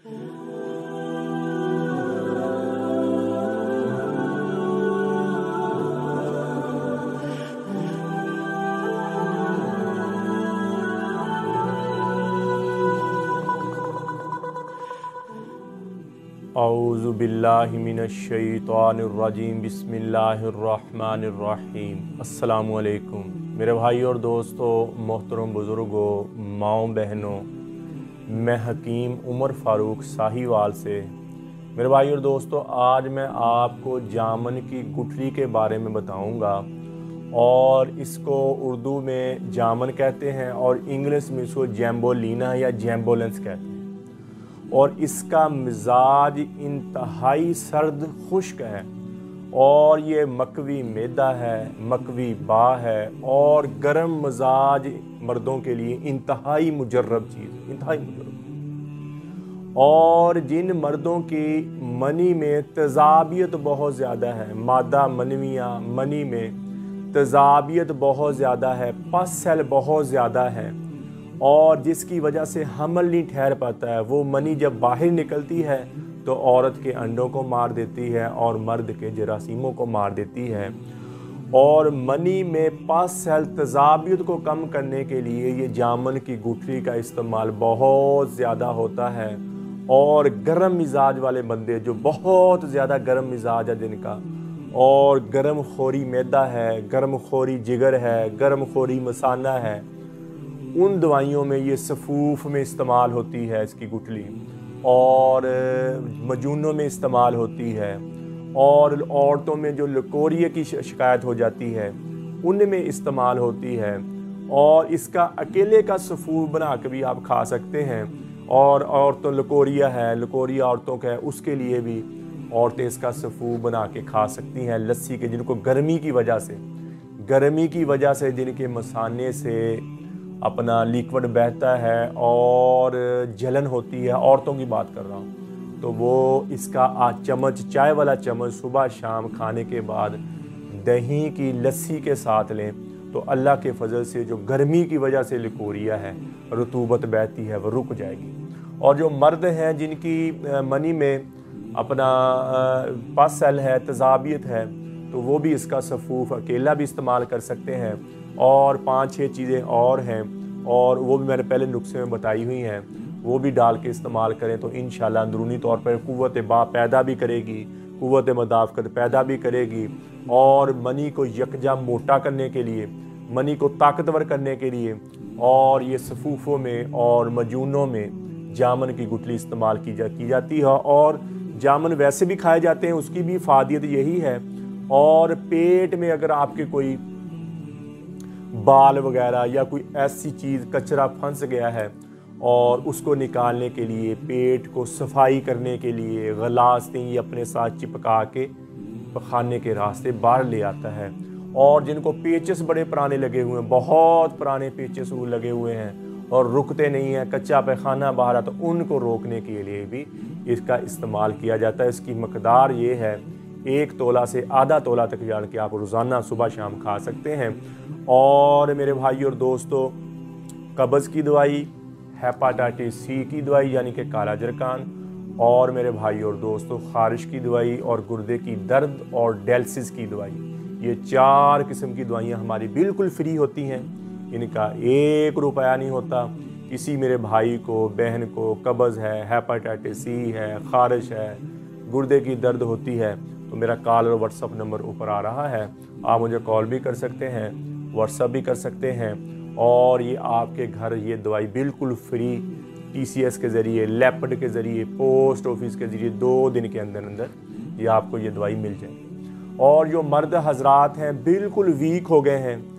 औज़ु बिल्लाहि मिनश्शैतानिर्रजीम बिस्मिल्लाहिर्रहमानिर्रहीम। अस्सलामु अलैकुम मेरे भाई और दोस्तों, मोहतरम बुज़ुर्गों, माओ बहनों, मैं हकीम उमर फ़ारूक साहिवाल से। मेरे भाई और दोस्तों, आज मैं आपको जामन की गुठली के बारे में बताऊंगा और इसको उर्दू में जामन कहते हैं और इंग्लिश में इसको जैम्बोलिना या जैम्बोलेंस कहते हैं। और इसका मिजाज इंतहाई सर्द खुश्क है और ये मकवी मैदा है, मकवी बा है और गर्म मिजाज मर्दों के लिए इंतहाई मुजर्रब चीज़, इंतहाई मुजर्रब। और जिन मर्दों की मनी में तेज़ाबियत बहुत ज़्यादा है, मादा मनवियाँ मनी में तेज़ाबियत बहुत ज़्यादा है, पस सेल बहुत ज़्यादा है और जिसकी वजह से हमल नहीं ठहर पाता है, वो मनी जब बाहर निकलती है तो औरत के अंडों को मार देती है और मर्द के जरासीमों को मार देती है। और मनी में पस सेल तेज़ाबियत को कम करने के लिए ये जामन की गुठली का इस्तेमाल बहुत ज़्यादा होता है। और गर्म मिजाज वाले बंदे जो बहुत ज़्यादा गर्म मिजाज है जिनका, और गर्म खोरी मैदा है, गर्म खोरी जिगर है, गर्म खोरी मसाना है, उन दवाइयों में ये सफूफ में इस्तेमाल होती है इसकी गुठली, और मजूनों में इस्तेमाल होती है, और औरतों में जो लकोरिए की शिकायत हो जाती है उनमें इस्तेमाल होती है। और इसका अकेले का सफूफ बना के भी आप खा सकते हैं। और औरतों लकोरिया है, लकोरिया औरतों का है, उसके लिए भी औरतें इसका सफूफ बना के खा सकती हैं लस्सी के, जिनको गर्मी की वजह से जिनके मसाने से अपना लिक्विड बहता है और जलन होती है, औरतों की बात कर रहा हूँ, तो वो इसका चम्मच, चाय वाला चम्मच सुबह शाम खाने के बाद दही की लस्सी के साथ लें तो अल्लाह के फजल से जो गर्मी की वजह से लिकोरिया है, रतूबत बहती है, वो रुक जाएगी। और जो मर्द हैं जिनकी मनी में अपना पस सेल है, तेज़ाबियत है, तो वो भी इसका सफूफ अकेला भी इस्तेमाल कर सकते हैं। और 5-6 चीज़ें और हैं और वो भी मैंने पहले नुस्खे में बताई हुई हैं, वो भी डाल के इस्तेमाल करें तो इंशाल्लाह अंदरूनी तौर पर क़ुव्वत बा पैदा भी करेगी, क़ुव्वत मदाफ़क़त पैदा भी करेगी। और मनी को यकजा मोटा करने के लिए, मनी को ताकतवर करने के लिए, और ये सफूफ़ों में और मजूनों में जामन की गुठली इस्तेमाल की जाती है। और जामन वैसे भी खाए जाते हैं, उसकी भी फ़ायदियत यही है। और पेट में अगर आपके कोई बाल वगैरह या कोई ऐसी चीज़, कचरा फंस गया है और उसको निकालने के लिए, पेट को सफाई करने के लिए गलास ये अपने साथ चिपका के पखाने के रास्ते बाहर ले आता है। और जिनको पेचस बड़े पुराने लगे हुए हैं, बहुत पुराने पेचस लगे हुए हैं और रुकते नहीं हैं, कच्चा पैखाना बाहर आता, तो उनको रोकने के लिए भी इसका इस्तेमाल किया जाता है। इसकी मकदार ये है, 1 तोला से आधा तोला तक जान के आप रोज़ाना सुबह शाम खा सकते हैं। और मेरे भाई और दोस्तों, कब्ज़ की दवाई, हेपाटाइटिस सी की दवाई यानी कि काला जरकान, और मेरे भाई और दोस्तों ख़ारिश की दवाई और गुर्दे की दर्द और डायलिसिस की दवाई, ये 4 किस्म की दवाइयाँ हमारी बिल्कुल फ्री होती हैं। इनका 1 रुपया नहीं होता। किसी मेरे भाई को, बहन को कब्ज़ है, हेपाटाइटिस सी है, ख़ारिश है, गुर्दे की दर्द होती है, तो मेरा कॉल और व्हाट्सअप नंबर ऊपर आ रहा है, आप मुझे कॉल भी कर सकते हैं, व्हाट्सअप भी कर सकते हैं। और ये आपके घर ये दवाई बिल्कुल फ्री TCS के ज़रिए, लेपर्ड के ज़रिए, पोस्ट ऑफिस के ज़रिए 2 दिन के अंदर अंदर ये आपको ये दवाई मिल जाएगी। और जो मर्द हजरात हैं बिल्कुल वीक हो गए हैं,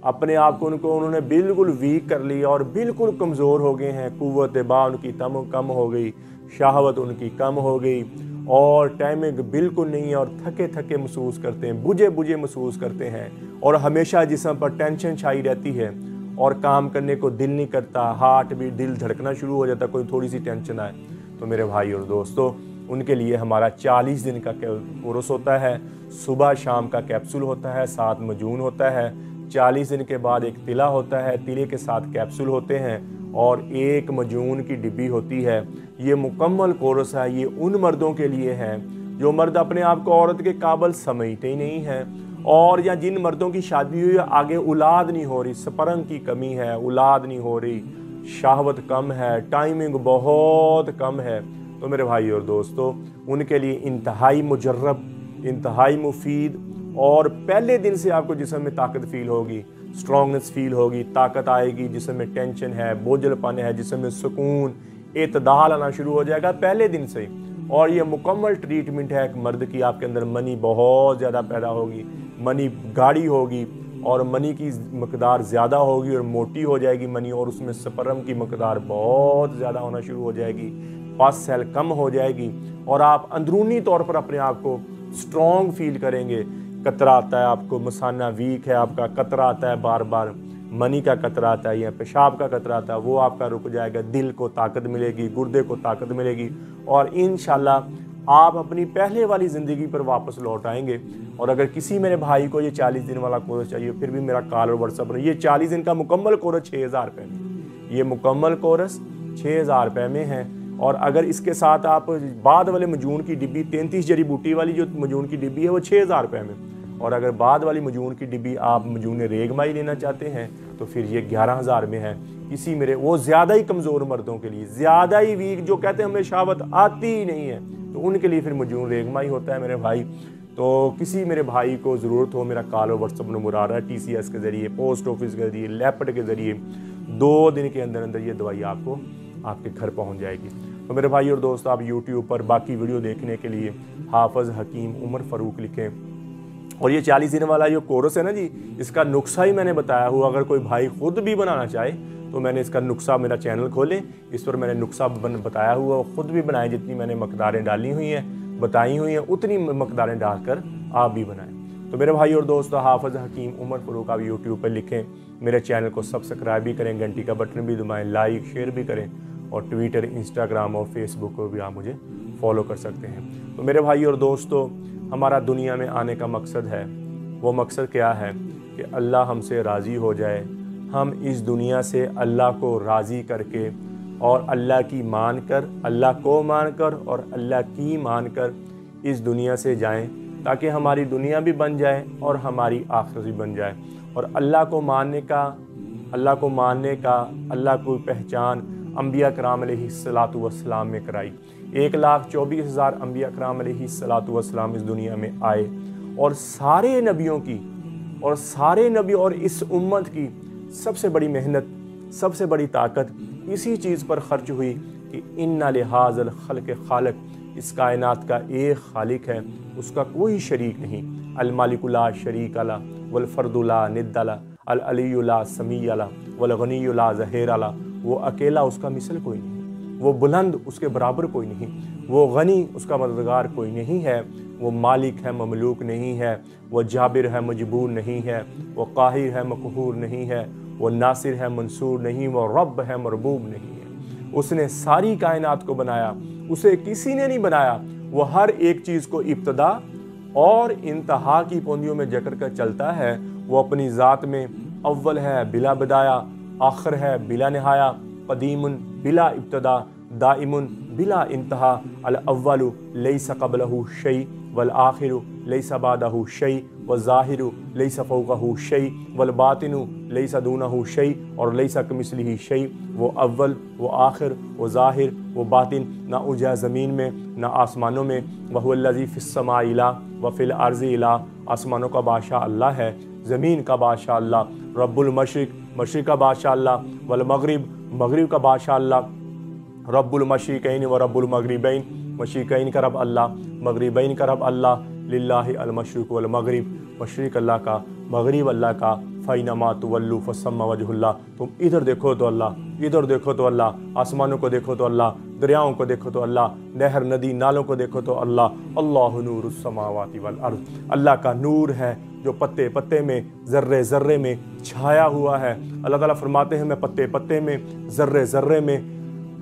अपने आप को उन्होंने बिल्कुल वीक कर लिया और बिल्कुल कमज़ोर हो गए हैं, क़ुव्वत बा उनकी कम हो गई, शहावत उनकी कम हो गई और टाइमिंग बिल्कुल नहीं है, और थके थके महसूस करते हैं, बुझे महसूस करते हैं, और हमेशा जिस्म पर टेंशन छाई रहती है और काम करने को दिल नहीं करता, हार्ट भी, दिल धड़कना शुरू हो जाता कोई थोड़ी सी टेंशन आए। तो मेरे भाई और दोस्तों, उनके लिए हमारा 40 दिन का कोर्स होता है, सुबह शाम का कैप्सूल होता है, साथ मजून होता है, 40 दिन के बाद एक तिला होता है, तिले के साथ कैप्सूल होते हैं और 1 मजून की डिब्बी होती है। ये मुकम्मल कोर्स है, ये उन मर्दों के लिए है जो मर्द अपने आप को औरत के काबिल समझते ही नहीं है, और या जिन मर्दों की शादी हुई है आगे औलाद नहीं हो रही, स्पर्म की कमी है, औलाद नहीं हो रही, शहवत कम है, टाइमिंग बहुत कम है। तो मेरे भाई और दोस्तों, उनके लिए इंतहाई मुजर्रब, इंतहाई मुफीद, और पहले दिन से आपको जिस्म में ताकत फील होगी, स्ट्रॉन्गनेस फील होगी, ताकत आएगी, जिस्म में टेंशन है, बोझलपन है, जिस्म में सुकून, एतदाल आना शुरू हो जाएगा पहले दिन से। और ये मुकम्मल ट्रीटमेंट है एक मर्द की। आपके अंदर मनी बहुत ज़्यादा पैदा होगी, मनी गाढ़ी होगी, और मनी की मकदार ज़्यादा होगी और मोटी हो जाएगी मनी, और उसमें स्पर्म की मकदार बहुत ज़्यादा होना शुरू हो जाएगी, पस सेल कम हो जाएगी, और आप अंदरूनी तौर पर अपने आप को स्ट्रॉन्ग फील करेंगे। कतरा आता है आपको, मसाना वीक है आपका, कतरा आता है बार बार, मनी का कतरा आता है या पेशाब का कतरा आता है, वो आपका रुक जाएगा, दिल को ताकत मिलेगी, गुर्दे को ताकत मिलेगी, और इंशाल्लाह आप अपनी पहले वाली ज़िंदगी पर वापस लौट आएंगे। और अगर किसी मेरे भाई को ये 40 दिन वाला कोर्स चाहिए, फिर भी मेरा कॉल और व्हाट्सअप, ये 40 दिन का मुकम्मल कोर्स 6000 रुपये में, ये मुकम्मल कोर्स 6000 रुपये में है। और अगर इसके साथ आप बाद वाले मजून की डिब्बी 33 जड़ी बूटी वाली जो मजून की डिब्बी है वो 6000 रुपये में, और अगर बाद वाली मजून की डिब्बी आप मजून रेगमाई लेना चाहते हैं तो फिर ये 11000 में है। किसी मेरे वो ज़्यादा ही कमज़ोर मर्दों के लिए, ज़्यादा ही वीक, जो कहते हैं हमें शहावत आती ही नहीं है, तो उनके लिए फिर मजून रेगमाई होता है मेरे भाई। तो किसी मेरे भाई को ज़रूरत हो, मेरा कॉल और व्हाट्सअप नंबर आ रहा है, TCS के ज़रिए, पोस्ट ऑफिस के ज़रिए, लैपट के ज़रिए, 2 दिन के अंदर अंदर ये दवाई आपको आपके घर पहुँच जाएगी। तो मेरे भाई और दोस्त, आप YouTube पर बाकी वीडियो देखने के लिए हाफिज़ हकीम उमर फ़ारूक लिखें। और ये 40 दिन वाला जो कोर्स है ना जी, इसका नुस्खा ही मैंने बताया हुआ। अगर कोई भाई खुद भी बनाना चाहे तो मैंने इसका नुस्खा, मेरा चैनल खोलें, इस पर मैंने नुस्खा बताया हुआ, खुद भी बनाए, जितनी मैंने मकदारें डाली हुई हैं, बताई हुई हैं, उतनी मकदारें डालकर आप भी बनाएं। तो मेरे भाई और दोस्तों, हाफिज़ हकीम उमर फ़ारूक आप YouTube पर लिखें, मेरे चैनल को सब्सक्राइब भी करें, घंटी का बटन भी दबाएँ, लाइक शेयर भी करें, और ट्विटर, इंस्टाग्राम और फेसबुक पर भी आप मुझे फॉलो कर सकते हैं। तो मेरे भाई और दोस्तों, हमारा दुनिया में आने का मकसद है, वो मकसद क्या है कि अल्लाह हमसे राज़ी हो जाए, हम इस दुनिया से अल्लाह को राज़ी करके और अल्लाह की मानकर, अल्लाह को मानकर और अल्लाह की मानकर इस दुनिया से जाएं, ताकि हमारी दुनिया भी बन जाए और हमारी आखिरत भी बन जाए। और अल्लाह को मानने का, अल्लाह को पहचान अम्बिया कराम अलैहिस्सलातु वस्सलाम में कराई। 1,24,000 अम्बिया कराम अलैहिस्सलातु वस्सलाम इस दुनिया में आए, और सारे नबी और इस उम्मत की सबसे बड़ी मेहनत, सबसे बड़ी ताकत इसी चीज़ पर खर्च हुई कि इन्ना लिहाज़ल खल्क़ खालिक, इस कायनात का एक खालिक है, उसका कोई शरीक नहीं। अल मालिकु ला शरीक ला वल फर्दु ला निद्द ला अल अलिय्यु ला समीय ला वल गनिय्यु ला ज़हीर ला। वो अकेला, उसका मिसल कोई नहीं, वो बुलंद, उसके बराबर कोई नहीं, वो गनी, उसका मददगार कोई नहीं है, वो मालिक है, ममलूक नहीं है, वो जाबिर है, मजबूर नहीं है, वो काहिर है, मकहूर नहीं है, वो नासिर है, मंसूर नहीं, वो रब है, मरबूब नहीं है। उसने सारी कायनात को बनाया, उसे किसी ने नहीं बनाया। वो हर एक चीज़ को इब्तदा और इंतहा की पोंदियों में जकड़ कर चलता है। वो अपनी ज़ात में अव्वल है बिला बदाया, आखिर है बिला नहाया, कदीमुन बिला इब्तदा, दाइमुन बिला इंतहा, अल अव्वलु लैसा क़ब्लहु शै वल आखिरु लैसा बादहु शै व ज़ाहिरु लैसा फ़ौक़हु शै वल बातिनु लैसा दूनहु शै और लैसा कमिस्लिही शै। वो अव्वल, वो आखिर, वो ज़ाहिर, वो बातिन, ना उजा ज़मीन में ना आसमानों में। वहुवल्लज़ी फ़िस्समाइ इला व फ़िल अर्ज़ि इला, आसमानों का बादशाह अल्लाह है, ज़मीन का बादशाह अल्लाह, रब्बुल मशरिक़, मशरिक़ का बादशाह अल्लाह, वल मग़रिब, मग़रिब का बादशाह अल्लाह, रब्बुल मशरिक़ैन व रब्बुल मग़रिबैन, मशरिक़ैन का रब अल्लाह, मग़रिबैन का रब अल्लाह, लिल्लाहि अल मशरिक़ वल मग़रिब, मशरिक़ अल्लाह का, मग़रिब अल्लाह का, फ़ैनमा तुवल्लु फ़सम्मा वजहुल्लाह। तुम इधर देखो तो अल्लाह, इधर देखो तो अल्लाह, आसमानों को देखो तो अल्लाह, दरियाओं को देखो तो अल्लाह, नहर नदी नालों को देखो तो अल्लाह। अल्लाहु नूरुस समावाति वल अर्ज़, अल्लाह का नूर है जो पत्ते पत्ते में, ज़र्रे ज़र्रे में छाया हुआ है। अल्लाह ताला फरमाते हैं, मैं पत्ते पत्ते में, ज़र्रे ज़र्रे में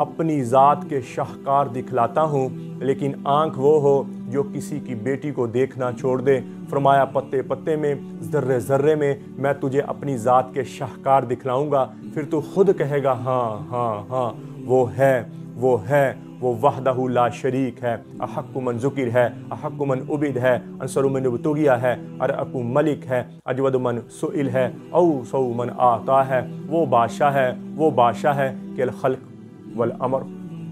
अपनी ज़ात के शाहकार दिखलाता हूँ, लेकिन आँख वो हो जो किसी की बेटी को देखना छोड़ दे। फरमाया पत्ते पत्ते में, ज़र्रे ज़र्रे में मैं तुझे अपनी ज़ात के शाहकार दिखलाऊँगा, फिर तू खुद कहेगा हाँ हाँ हाँ, वो है, वो है, वो वहदहु ला शरीक है, अहक्कु मन ज़ुकिर है, अहक्कु मन उबिद है, अंसरु मन उबतुगिया है, अरअकु मलिक है, अजवद मन सुइल है, औ सौ मन आता है। वो बादशाह है कि अल खल्क वल अमर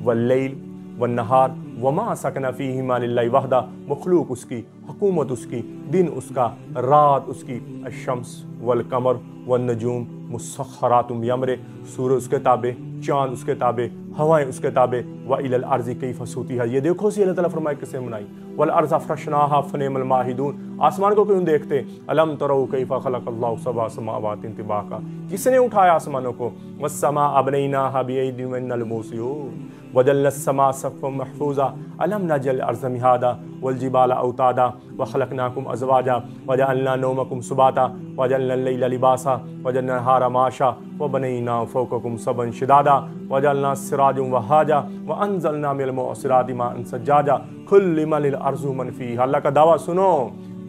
वल लैल वन नहार वमा सकना फ़ीहिमा लिल्लाहि वहदा, मखलूक उसकी, हुकूमत उसकी, दिन उसका, रात उसकी, अशम्स वल कमर वन नजूम मुसख्खरातुम बिअमरे, सूरज उसके ताबे, चाँद उसके ताबे, हवाएं उसके ताबे, व इलल अर्ज़ि कैफ़ सूतिहा। ये देखो सी अल्लाह ताला फरमाए किसने बनाई, वल अर्ज़ फ़रशनाहा फ़निअमल माहिदून, आसमान को क्यों देखते, अलम तरौ कैफ़ ख़लक़ल्लाहु सबअ समावातिन तिबाक़ा, किसने उठाया आसमानों को, वस्समाअ बनैनाहा बिअयदिन व इन्नल मूसिऊन वजल्नस समा सक़्फ़म महफ़ूज़ा अलम नजअल अर्ज़ मिहादा वल जिबाला औतादा व ख़लक़नाकुम अज़वाजा वजअलना नौमकुम सुबाता वजअलनल लैला लिबासा वजअलना नहारा माशा व बनैना फ़ौक़कुम सबअन शिदादा वजअलना सिराजम वहाजा व अंज़लना मिनल मुअस्सिराति माअन सज्जाजा कुल लिमनिल अर्ज़ु मन फ़ीहा। अल्लाह का दावा सुनो,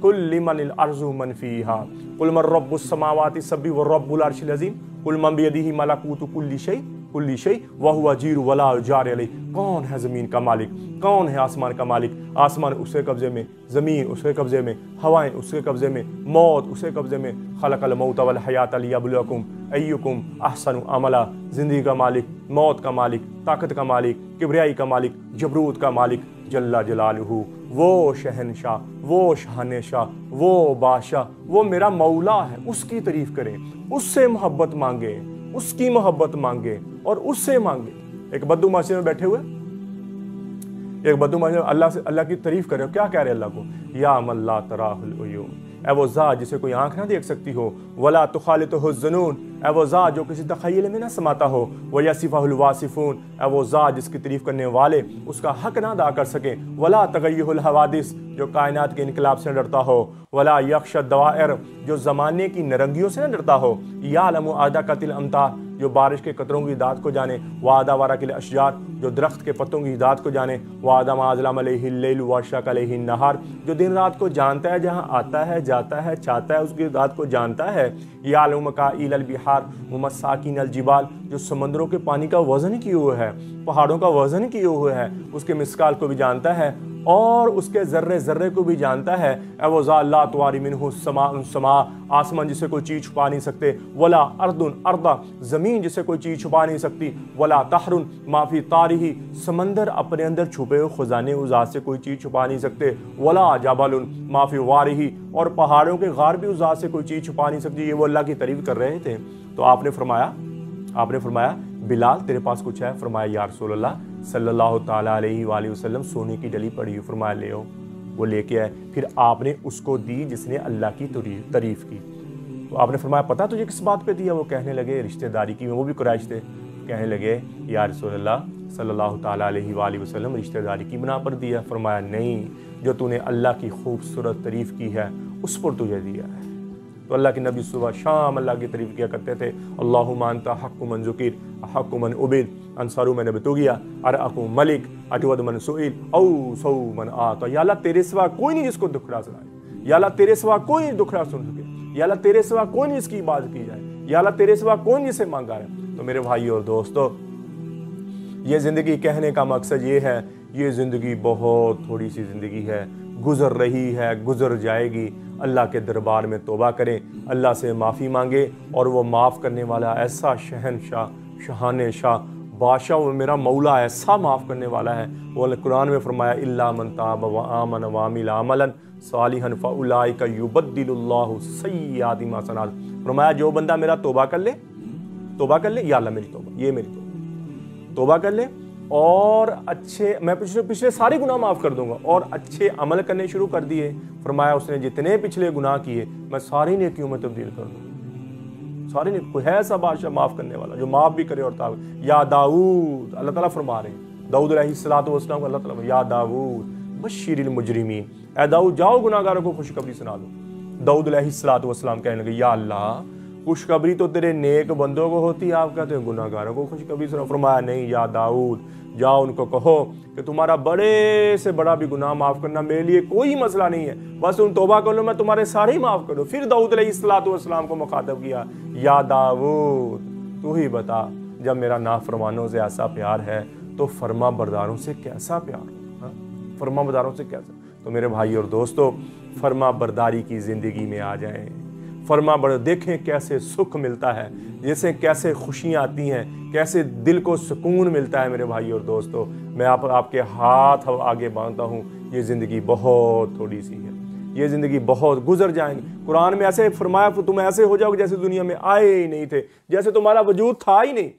कुल लिमनिल अर्ज़ु मन फ़ीहा कुल मन रब्बुस समावाति सबि व रब्बुल अर्शिल अज़ीम कुल मन बियदिही मलकूतु कुल्ली शै व हुवा जीरु वला जार अलैह। कौन है ज़मीन का मालिक, कौन है आसमान का मालिक, आसमान उसके कब्ज़े में, ज़मीन उसके कब्ज़े में, हवाएं उसके कब्ज़े में, मौत उसके कब्ज़े में। खलक़ल मौत वल हयात लियब्लुवकुम अय्युकुम अहसनु अमला, ज़िंदगी का मालिक, मौत का मालिक, ताकत का मालिक, किबरियाई का मालिक, जबरूत का मालिक, जल्ला जलालुहु, वो शहनशाह, वो शहानशाह, वो बादशाह, वो मेरा मौला है, उसकी तारीफ़ करें, उससे मोहब्बत मांगे, उसकी मोहब्बत मांगे और उससे मांगे। एक बद्दू मस्जिद में बैठे हुए, एक बद्दू मस्जिद अल्लाह की तारीफ कर रहे हो, क्या कह रहे हैं अल्लाह को, या मन ला तराहुल उयून, ए वो ज़ात जिसे कोई आंख ना देख सकती हो, वला तुखालितुहु ज़ुनून, ए वो ज़ात जो किसी तख़य्युल में ना समाता हो, व यसिफहुल वासिफून, ए वो ज़ात जिसकी तारीफ करने वाले उसका हक ना अदा कर सकें, वला तग़य्युरुल हवादिस, जो कायनात के इनकलाब से डरता हो, वला यख्शा दवाइर, जो ज़माने की नरंगियों से न डरता हो, यालमु अदक़तिल अमतार, जो बारिश के कतरों की दाद को जाने, वादा वारा के अशजार, जो दरख्त के पत्तों की दाद को जाने, वादा माज़लम अलैहिल लैल व अशरक़ अलैहिन नहार, जो दिन रात को जानता है, जहाँ आता है जाता है चाहता है उसकी दाद को जानता है। यालमु मकाइल बिहार व मसाकिन जिबाल, जो समंदरों के पानी का वज़न किए हुए है, पहाड़ों का वज़न किए हुए है, उसके मिसकाल को भी जानता है और उसके ज़र्रे ज़र्रे को भी जानता है। अवज़ा ला तुवारी मिन्हु समाउन समा, आसमान जिसे कोई चीज़ छुपा नहीं सकते, वला अर्दुन अर्दा, ज़मीन जिसे कोई चीज़ छुपा नहीं सकती, वला तहरुन माफ़ी तारिही, समंदर अपने अंदर छुपे हुए ख़ज़ाने उस ज़ात से कोई चीज़ छुपा नहीं सकते, वला जबलुन माफ़ी वारिही, और पहाड़ों के गार भी उस ज़ात से कोई चीज़ छुपा नहीं सकती। ये वो अल्लाह की तारीफ़ कर रहे थे। तो आपने फरमाया बिलाल तेरे पास कुछ है? फरमाया या रसूल अल्लाह सल्लल्लाहु ताला अलैहि वसल्लम सोने की डली पड़ी हुई। फरमाया ले आओ। वो लेके आए, फिर आपने उसको दी जिसने अल्लाह की तारीफ़ की। तो आपने फरमाया पता तुझे किस बात पे दिया? वो कहने लगे रिश्तेदारी की, वो भी कुरैश थे। कहने लगे या रसूल अल्लाह सल्लल्लाहु ताला अलैहि वसल्लम रिश्तेदारी की बना पर दिया। फरमाया नहीं, जो तूने अल्लाह की खूबसूरत तारीफ़ की है उस पर तुझे दिया है। तो अल्लाह के नबी सुबह शाम अल्लाह की तारीफ़ किया करते थे। अल्लाहुम्मा अंता हक्कु मन ज़ुकिर, हक्कु मन उबिद, अंसारु मन बतुगिया, अरअकु मलिक, अजवद मन सुइल, औ सौ मन आता। या अल्लाह तेरे सिवा कोई नहीं जिसको दुखड़ा सुनाए, या अल्लाह तेरे सिवा कोई नहीं दुखड़ा सुन सके, या अल्लाह तेरे सिवा कोई नहीं जिसकी इबादत की जाए, या अल्लाह तेरे सिवा कोई नहीं जिसे मांगा है। तो मेरे भाई और दोस्तों, ये ज़िंदगी कहने का मकसद ये है, ये ज़िंदगी बहुत थोड़ी सी ज़िंदगी है, गुज़र रही है, गुज़र जाएगी। अल्लाह के दरबार में तौबा करें, अल्लाह से माफ़ी मांगे, और वो माफ़ करने वाला ऐसा शहनशाह, शहान शाह, बादशाह, वो मेरा मौला ऐसा माफ़ करने वाला है। वो कुरान में फरमाया इल्ला मन ताब व आमन व अमिल अमलन सालिहन फउलाइका युबद्दिलुल्लाहु सय्यिआति मा सनात। फरमाया जो बंदा मेरा तौबा कर ले, या अल्लाह मेरी तौबा, ये मेरी तौबा कर ले, और अच्छे, मैं पिछले सारे गुनाह माफ़ कर दूंगा, और अच्छे अमल करने शुरू कर दिए। फरमाया उसने जितने पिछले गुनाह किए मैं सारी नेकियों में तब्दील कर दूंगा। सारी नेकी, कोई है ऐसा बादशाह माफ़ करने वाला जो माफ़ भी करे और ताब। या दाऊद, अल्लाह ताला फरमा रहे हैं, दाऊद अलैहिस्सलातु वस्सलाम को अल्लाह ताला, या दाऊद बश्शिरिल मुजरिमीन, ए दाऊद जाओ गुनाहगारों को खुशखबरी सुना दो। दाऊद अलैहिस्सलातु वस्सलाम कहने लगे या अल्लाह खुशखबरी तो तेरे नेक बंदों को होती है, आप कहते हैं गुनाहगारों को खुशखबरी सुना। फरमाया नहीं, या दाऊद जाओ उनको कहो कि तुम्हारा बड़े से बड़ा भी गुनाह माफ़ करना मेरे लिए कोई मसला नहीं है, बस तुम तौबा कर लो, मैं तुम्हारे सारे ही माफ़ कर दो। फिर दाऊद अलैहिस्सलातु वस्सलाम को मुखातब किया, या दाऊद तू ही बता, जब मेरा नाफरमानों से ऐसा प्यार है तो फर्मा बरदारों से कैसा प्यार हो, हाँ? फर्मा बरदारों से कैसा। तो मेरे भाई और दोस्तों, फर्मा बरदारी की ज़िंदगी में आ जाएं। फर्मा बर देखें कैसे सुख मिलता है, जैसे कैसे खुशियाँ आती हैं, कैसे दिल को सुकून मिलता है। मेरे भाई और दोस्तों, मैं आपके हाथ आगे बांधता हूँ, ये ज़िंदगी बहुत थोड़ी सी है, ये ज़िंदगी बहुत गुजर जाएंगी। कुरान में ऐसे फरमाया, तुम ऐसे हो जाओगे जैसे दुनिया में आए ही नहीं थे, जैसे तुम्हारा वजूद था ही नहीं।